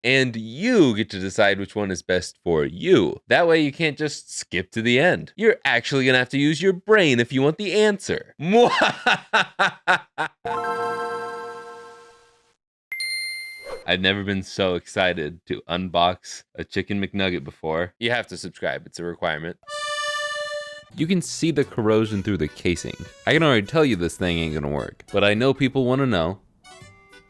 And you get to decide which one is best for you. That way you can't just skip to the end. You're actually gonna have to use your brain if you want the answer. I've never been so excited to unbox a chicken McNugget before. You have to subscribe, it's a requirement. You can see the corrosion through the casing. I can already tell you this thing ain't gonna work, but I know people wanna know.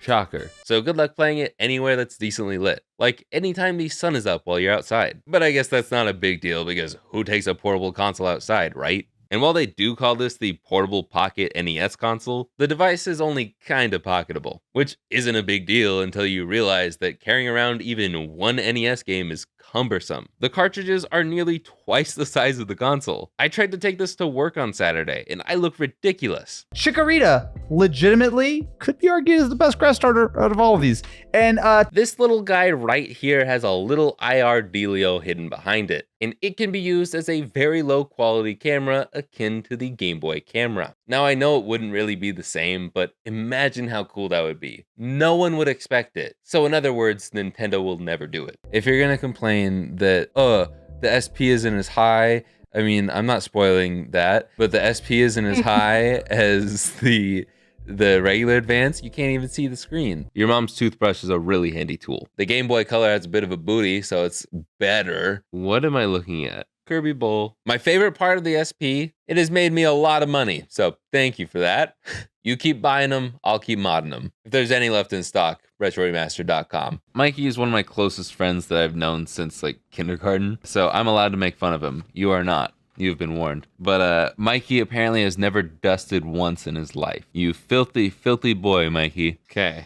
Shocker. So good luck playing it anywhere that's decently lit. Like anytime the sun is up while you're outside. But I guess that's not a big deal because who takes a portable console outside, right? And while they do call this the Portable Pocket NES console, the device is only kinda pocketable, which isn't a big deal until you realize that carrying around even one NES game is cumbersome. The cartridges are nearly twice the size of the console. I tried to take this to work on Saturday, and I look ridiculous. Chikorita legitimately could be argued as the best grass starter out of all of these. And This little guy right here has a little IR dealio hidden behind it, and it can be used as a very low quality camera akin to the Game Boy camera. Now I know it wouldn't really be the same, but imagine how cool that would be. No one would expect it. So in other words, Nintendo will never do it. If you're gonna complain that, the SP isn't as high, I mean, I'm not spoiling that, but the SP isn't as high as the regular Advance, you can't even see the screen. Your mom's toothbrush is a really handy tool. The Game Boy Color has a bit of a booty, so it's better. What am I looking at? Kirby Bowl. My favorite part of the SP, it has made me a lot of money, so thank you for that. You keep buying them, I'll keep modding them. If there's any left in stock, retroremaster.com. Mikey is one of my closest friends that I've known since like kindergarten, so I'm allowed to make fun of him. You are not. You've been warned. But Mikey apparently has never dusted once in his life. You filthy, filthy boy, Mikey. Okay.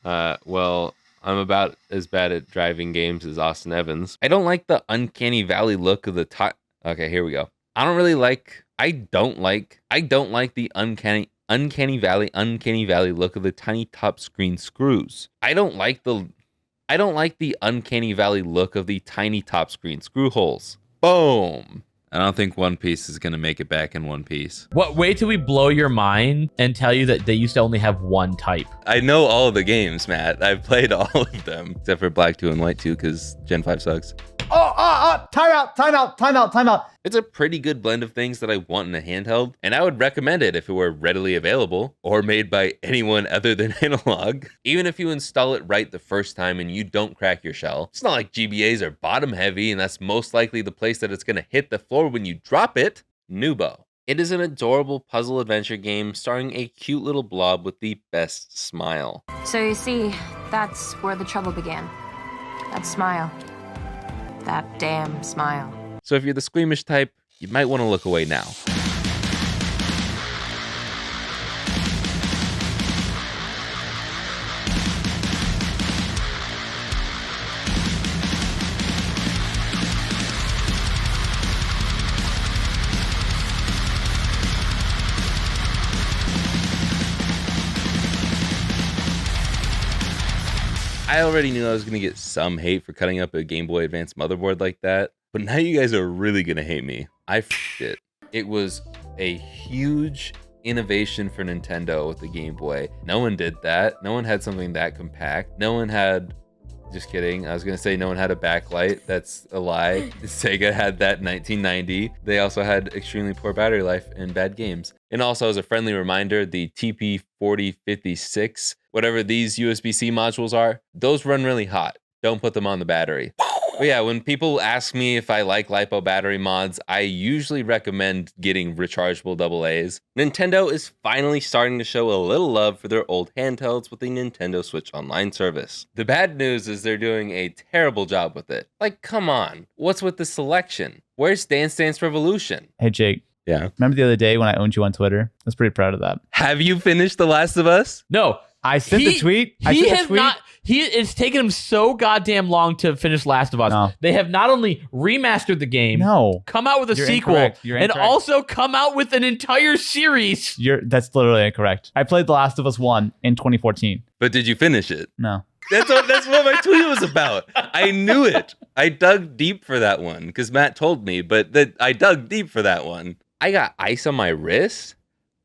Well, I'm about as bad at driving games as Austin Evans. I don't like the uncanny valley look of the top. Okay, here we go. I don't like the uncanny valley look of the tiny top screen screws. I don't like the uncanny valley look of the tiny top screen screw holes. Boom. I don't think One Piece is gonna make it back in One Piece. What? Wait till we blow your mind and tell you that they used to only have one type. I know all of the games, Matt. I've played all of them. Except for Black 2 and White 2, because Gen 5 sucks. time out. It's a pretty good blend of things that I want in a handheld, and I would recommend it if it were readily available, or made by anyone other than Analog. Even if you install it right the first time and you don't crack your shell, it's not like GBAs are bottom heavy, and that's most likely the place that it's gonna hit the floor when you drop it. Nubo. It is an adorable puzzle adventure game starring a cute little blob with the best smile. So you see, that's where the trouble began. That smile. That damn smile. So if you're the squeamish type, you might want to look away now. I already knew I was going to get some hate for cutting up a Game Boy Advance motherboard like that, but now you guys are really going to hate me. I f***ed it. It was a huge innovation for Nintendo with the Game Boy. No one did that. No one had something that compact. No one had... Just kidding. I was going to say no one had a backlight. That's a lie. Sega had that in 1990. They also had extremely poor battery life and bad games. And also, as a friendly reminder, the TP4056, whatever these USB-C modules are, those run really hot. Don't put them on the battery. But yeah, when people ask me if I like LiPo battery mods, I usually recommend getting rechargeable AA's. Nintendo is finally starting to show a little love for their old handhelds with the Nintendo Switch Online service. The bad news is they're doing a terrible job with it. Like, come on, what's with the selection? Where's Dance Dance Revolution? Hey, Jake. Yeah. Remember the other day when I owned you on Twitter? I was pretty proud of that. Have you finished The Last of Us? No. I sent the tweet. It's taken him so goddamn long to finish Last of Us. No. They have not only remastered the game, come out with a You're sequel, incorrect. You're and incorrect. also come out with an entire series. That's literally incorrect. I played The Last of Us 1 in 2014. But did you finish it? No. That's what my tweet was about. I knew it. I dug deep for that one because Matt told me, but I dug deep for that one. I got ice on my wrist,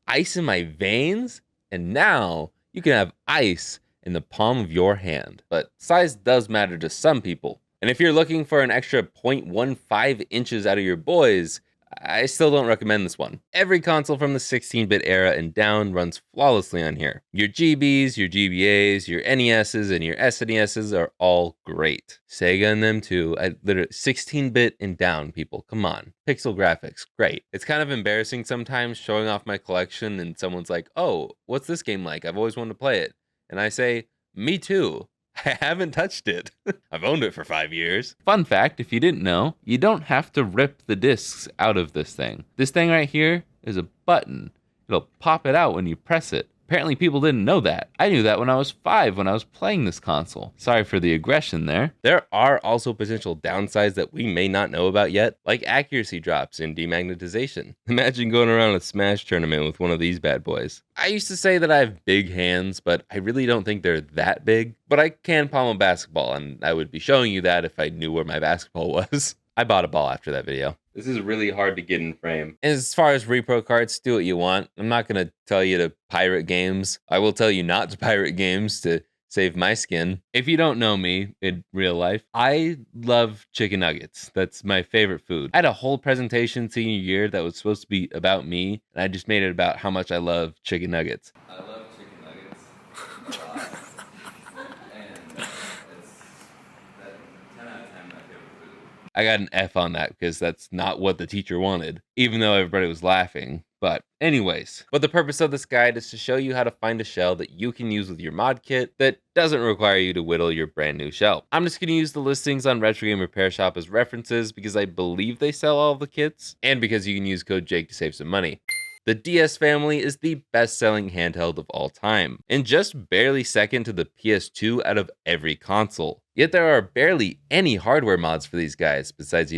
ice in my veins, and now you can have ice in the palm of your hand. But size does matter to some people. And if you're looking for an extra 0.15 inches out of your boys, I still don't recommend this one. Every console from the 16-bit era and down runs flawlessly on here. Your GBs, your GBAs, your NESs, and your SNESs are all great. Sega and them too. I literally 16-bit and down, people. Come on. Pixel graphics, great. It's kind of embarrassing sometimes showing off my collection and someone's like, "Oh, what's this game like? I've always wanted to play it." And I say, "Me too. I haven't touched it. I've owned it for 5 years." Fun fact, if you didn't know, you don't have to rip the discs out of this thing. This thing right here is a button. It'll pop it out when you press it. Apparently people didn't know that. I knew that when I was 5 when I was playing this console. Sorry for the aggression there. There are also potential downsides that we may not know about yet, like accuracy drops and demagnetization. Imagine going around a Smash tournament with one of these bad boys. I used to say that I have big hands, but I really don't think they're that big. But I can palm a basketball, and I would be showing you that if I knew where my basketball was. I bought a ball after that video. This is really hard to get in frame. And as far as repro cards, do what you want. I'm not going to tell you to pirate games. I will tell you not to pirate games to save my skin. If you don't know me in real life, I love chicken nuggets. That's my favorite food. I had a whole presentation senior year that was supposed to be about me, and I just made it about how much I love chicken nuggets. I love chicken nuggets a lot. And it's 10 out of 10 my favorite food. I got an F on that because that's not what the teacher wanted, even though everybody was laughing. But anyways, the purpose of this guide is to show you how to find a shell that you can use with your mod kit that doesn't require you to whittle your brand new shell. I'm just going to use the listings on Retro Game Repair Shop as references because I believe they sell all of the kits and because you can use code Jake to save some money. The DS family is the best-selling handheld of all time, and just barely second to the PS2 out of every console. Yet there are barely any hardware mods for these guys, besides,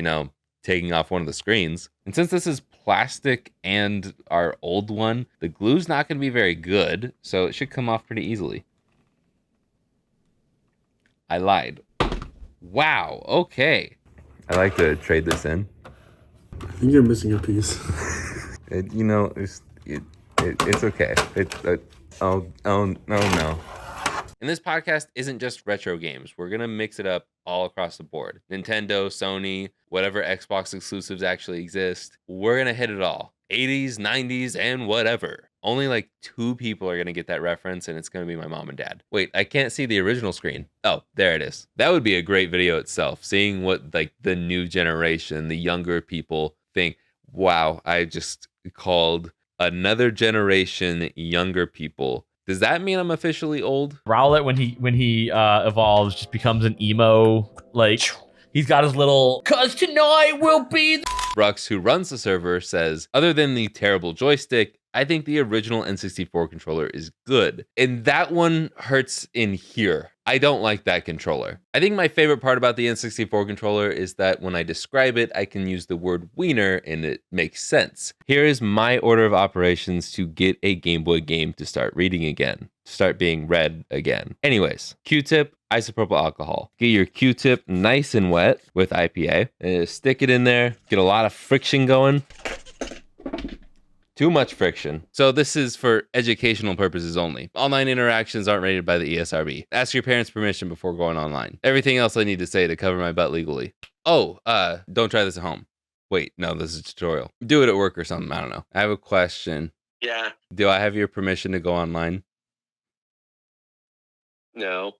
taking off one of the screens. And since this is plastic and our old one, the glue's not going to be very good, so it should come off pretty easily. I lied. Wow, okay. I like to trade this in. I think you're missing a piece. It's okay. Oh no. And this podcast isn't just retro games. We're going to mix it up all across the board. Nintendo, Sony, whatever Xbox exclusives actually exist. We're going to hit it all. 80s, 90s, and whatever. Only like 2 people are going to get that reference, and it's going to be my mom and dad. Wait, I can't see the original screen. Oh, there it is. That would be a great video itself. Seeing what like the new generation, the younger people think. Wow, I just called another generation younger people. Does that mean I'm officially old? Rowlet, when he evolves, just becomes an emo. Like, he's got his little, "'cause tonight will be the..." Brux, who runs the server, says, other than the terrible joystick, I think the original N64 controller is good. And that one hurts in here. I don't like that controller. I think my favorite part about the N64 controller is that when I describe it, I can use the word wiener and it makes sense. Here is my order of operations to get a Game Boy game to start reading again, to start being read again. Anyways, Q-tip, isopropyl alcohol. Get your Q-tip nice and wet with IPA and stick it in there, get a lot of friction going. Too much friction. So this is for educational purposes only. Online interactions aren't rated by the ESRB. Ask your parents' permission before going online. Everything else I need to say to cover my butt legally. Oh, don't try this at home. Wait, no, this is a tutorial. Do it at work or something, I don't know. I have a question. Yeah. Do I have your permission to go online? No.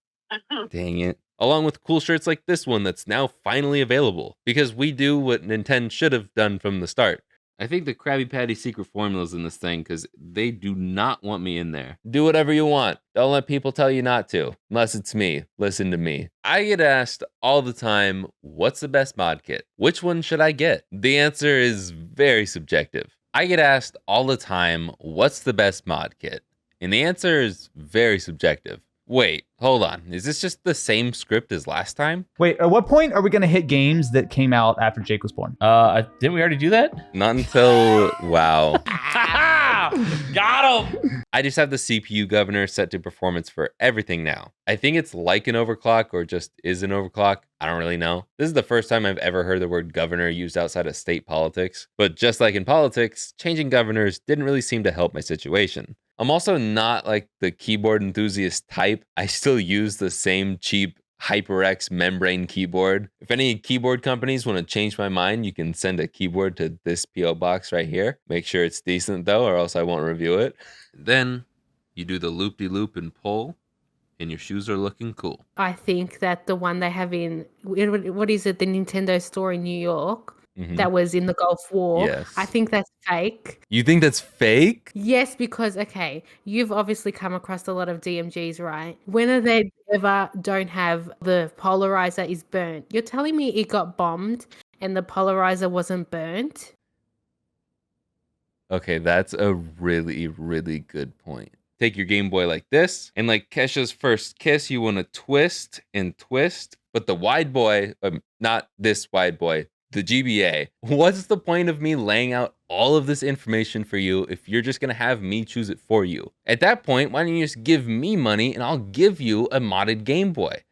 Dang it. Along with cool shirts like this one that's now finally available. Because we do what Nintendo should have done from the start. I think the Krabby Patty secret formula's in this thing because they do not want me in there. Do whatever you want. Don't let people tell you not to. Unless it's me. Listen to me. I get asked all the time, what's the best mod kit? Which one should I get? The answer is very subjective. I get asked all the time, what's the best mod kit? And the answer is very subjective. Wait, hold on. Is this just the same script as last time? Wait, at what point are we going to hit games that came out after Jake was born? Didn't we already do that? Not until, wow. Got him. I just have the CPU governor set to performance for everything now. I think it's like an overclock or just is an overclock. I don't really know. This is the first time I've ever heard the word governor used outside of state politics. But just like in politics, changing governors didn't really seem to help my situation. I'm also not like the keyboard enthusiast type. I still use the same cheap HyperX membrane keyboard. If any keyboard companies want to change my mind, you can send a keyboard to this PO box right here. Make sure it's decent though, or else I won't review it. Then you do the loop-de-loop and pull, and your shoes are looking cool. I think that the one they have in, what is it, the Nintendo store in New York, that was in the Gulf War. Yes. I think that's fake. You think that's fake? Yes, because, okay, you've obviously come across a lot of DMGs, right? When are they ever don't have the polarizer is burnt? You're telling me it got bombed and the polarizer wasn't burnt? Okay, that's a really, really good point. Take your Game Boy like this, and like Kesha's first kiss, you want to twist and twist, but the wide boy, not this wide boy, the GBA. What's the point of me laying out all of this information for you if you're just gonna have me choose it for you? At that point, why don't you just give me money and I'll give you a modded Game Boy?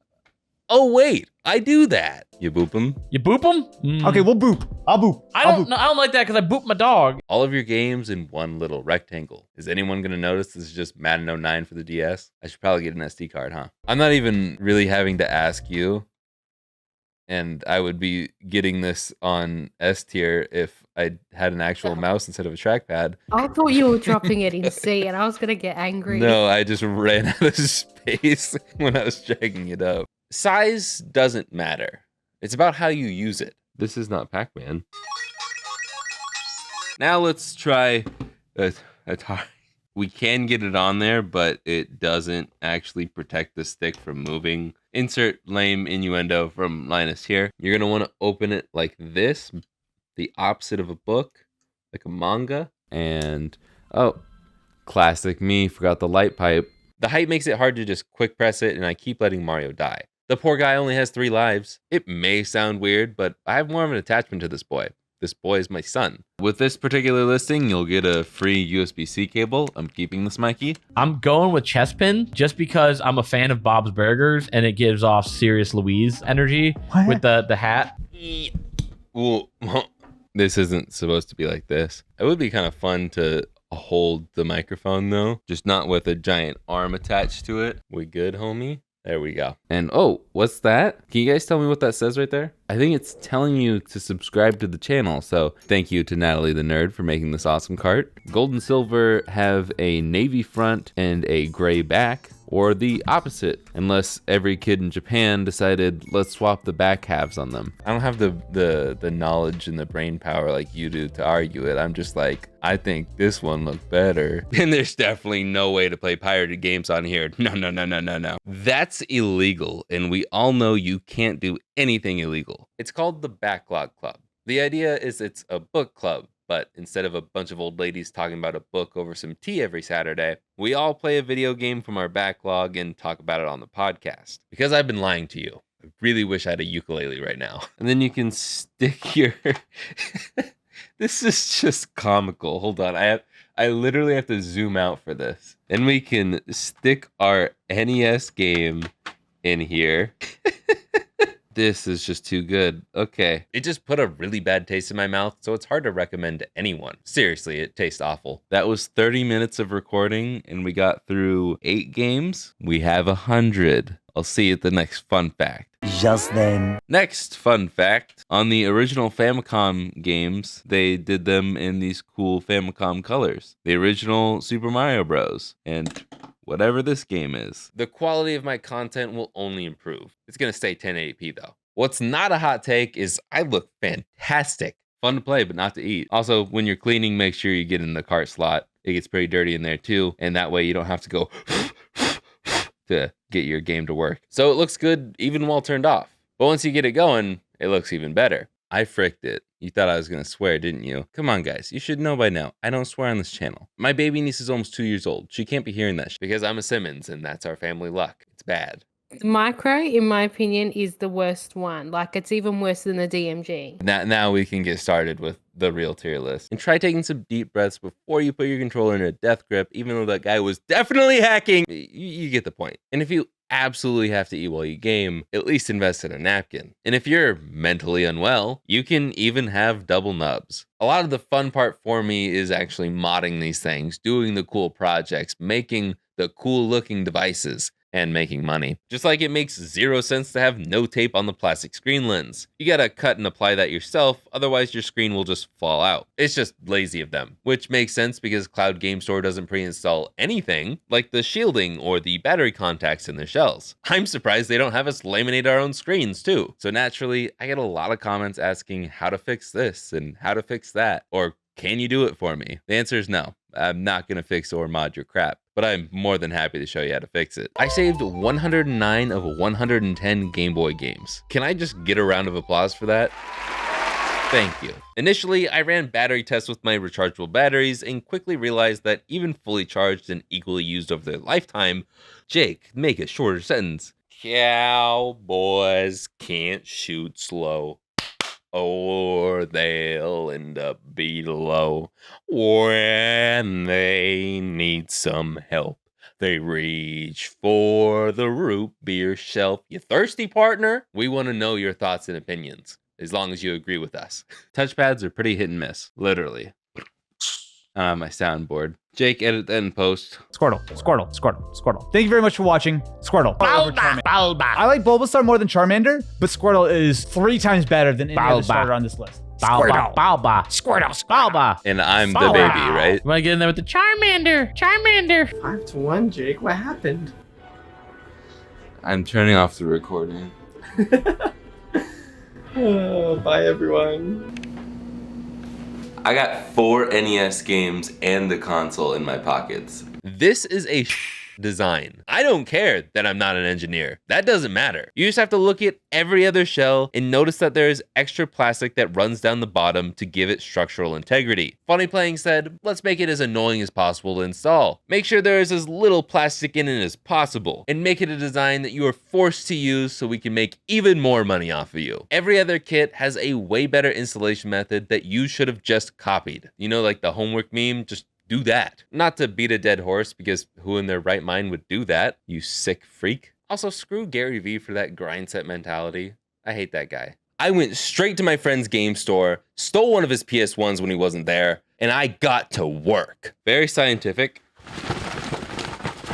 Oh wait, I do that. You boop them. You boop them? Okay, we'll boop. I'll boop. I I'll don't boop. know. I don't like that because I boop my dog. All of your games in one little rectangle. Is anyone going to notice this is just Madden 09 for the DS? I should probably get an SD card, huh? I'm not even really having to ask you. And I would be getting this on S tier if I had an actual mouse instead of a trackpad. I thought you were dropping it in C and I was going to get angry. No, I just ran out of space when I was dragging it up. Size doesn't matter. It's about how you use it. This is not Pac-Man. Now let's try Atari. We can get it on there, but it doesn't actually protect the stick from moving. Insert lame innuendo from Linus here. You're going to want to open it like this, the opposite of a book, like a manga. And, oh, classic me, forgot the light pipe. The height makes it hard to just quick press it, and I keep letting Mario die. The poor guy only has 3 lives. It may sound weird, but I have more of an attachment to this boy. This boy is my son. With this particular listing, you'll get a free USB-C cable. I'm keeping this Mikey. I'm going with Chespin just because I'm a fan of Bob's Burgers and it gives off Serious Louise energy with the hat. Ooh, this isn't supposed to be like this. It would be kind of fun to hold the microphone though, just not with a giant arm attached to it. We good, homie? There we go. And oh, what's that? Can you guys tell me what that says right there? I think it's telling you to subscribe to the channel. So thank you to Natalie the Nerd for making this awesome cart. Gold and silver have a navy front and a gray back, or the opposite, unless every kid in Japan decided let's swap the back halves on them. I don't have the knowledge and the brain power like you do to argue it. I'm just like, I think this one looked better. And there's definitely no way to play pirated games on here. No. That's illegal, and we all know you can't do anything illegal. It's called the Backlog Club. The idea is it's a book club, but instead of a bunch of old ladies talking about a book over some tea every Saturday, we all play a video game from our backlog and talk about it on the podcast. Because I've been lying to you, I really wish I had a ukulele right now. And then you can stick your... This is just comical. Hold on. I literally have to zoom out for this. And we can stick our NES game in here. This is just too good. Okay. It just put a really bad taste in my mouth, so it's hard to recommend to anyone. Seriously, it tastes awful. That was 30 minutes of recording, and we got through 8 games. We have 100. I'll see you at the next fun fact. Just then. Next fun fact. On the original Famicom games, they did them in these cool Famicom colors. The original Super Mario Bros. And whatever this game is. The quality of my content will only improve. It's going to stay 1080p though. What's not a hot take is I look fantastic. Fun to play, but not to eat. Also, when you're cleaning, make sure you get in the cart slot. It gets pretty dirty in there too. And that way you don't have to go to get your game to work. So it looks good even while turned off. But once you get it going, it looks even better. I fricked it. You thought I was going to swear, didn't you? Come on, guys. You should know by now. I don't swear on this channel. My baby niece is almost 2 years old. She can't be hearing that because I'm a Simmons, and that's our family luck. It's bad. The micro, in my opinion, is the worst one. Like, it's even worse than the DMG. Now we can get started with the real tier list. And try taking some deep breaths before you put your controller in a death grip, even though that guy was definitely hacking. You get the point. And if you absolutely have to eat while you game, at least invest in a napkin. And if you're mentally unwell, you can even have double nubs. A lot of the fun part for me is actually modding these things, doing the cool projects, making the cool looking devices, and making money. Just like it makes zero sense to have no tape on the plastic screen lens. You gotta cut and apply that yourself, otherwise your screen will just fall out. It's just lazy of them, which makes sense because Cloud Game Store doesn't pre-install anything like the shielding or the battery contacts in their shells. I'm surprised they don't have us laminate our own screens too. So naturally, I get a lot of comments asking how to fix this and how to fix that, or can you do it for me? The answer is no. I'm not gonna fix or mod your crap, but I'm more than happy to show you how to fix it. I saved 109 of 110 Game Boy games. Can I just get a round of applause for that? Thank you. Initially, I ran battery tests with my rechargeable batteries and quickly realized that even fully charged and equally used over their lifetime, Jake, make a shorter sentence. Cowboys can't shoot slow, or they'll end up below. When they need some help, they reach for the root beer shelf. You thirsty, partner? We want to know your thoughts and opinions, as long as you agree with us. Touchpads are pretty hit and miss, literally. My soundboard. Jake, edit that in post. Squirtle, Squirtle, Squirtle, Squirtle. Thank you very much for watching. Squirtle. Bulba. I like Bulbasaur more than Charmander, but Squirtle is 3 times better than any other starter on this list. Bulba. Squirtle. Bulba. And I'm the baby, right? Want to get in there with the Charmander? 5-1, Jake. What happened? I'm turning off the recording. Bye, everyone. I got 4 NES games and the console in my pockets. This is a design. I don't care that I'm not an engineer. That doesn't matter. You just have to look at every other shell and notice that there is extra plastic that runs down the bottom to give it structural integrity. Funny Playing said, let's make it as annoying as possible to install. Make sure there is as little plastic in it as possible, and make it a design that you are forced to use so we can make even more money off of you. Every other kit has a way better installation method that you should have just copied. You know, like the homework meme, just do that. Not to beat a dead horse, because who in their right mind would do that, you sick freak? Also, screw Gary Vee for that grind set mentality. I hate that guy. I went straight to my friend's game store, stole one of his PS1s when he wasn't there, and I got to work. Very scientific.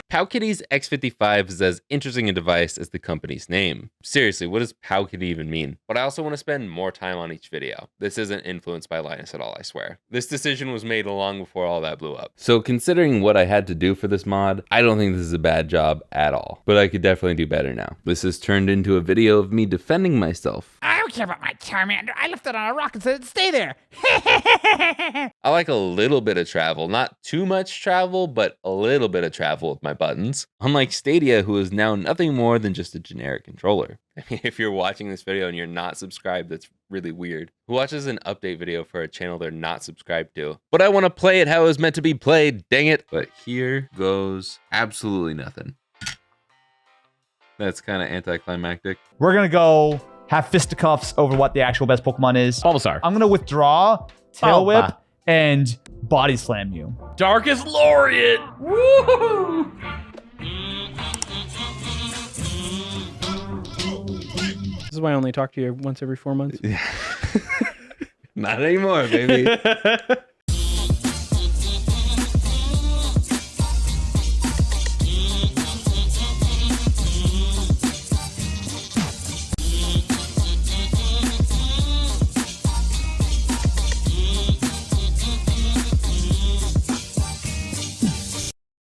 Powkitty's X55 is as interesting a device as the company's name. Seriously, what does Powkitty even mean? But I also want to spend more time on each video. This isn't influenced by Linus at all, I swear. This decision was made long before all that blew up. So considering what I had to do for this mod, I don't think this is a bad job at all. But I could definitely do better now. This has turned into a video of me defending myself. I don't care about my Charmander. I left it on a rock and said, stay there. I like a little bit of travel. Not too much travel, but a little bit of travel with my buttons. Unlike Stadia, who is now nothing more than just a generic controller. If you're watching this video and you're not subscribed, that's really weird. Who watches an update video for a channel they're not subscribed to? But I want to play it how it was meant to be played, dang it. But here goes absolutely nothing. That's kind of anticlimactic. We're going to go have fisticuffs over what the actual best Pokemon is. Bulbasaur. I'm going to withdraw, Tail Whip, Bulba. and Body Slam you. Darkest Laureate. Woo! This is why I only talk to you once every 4 months. Not anymore, baby.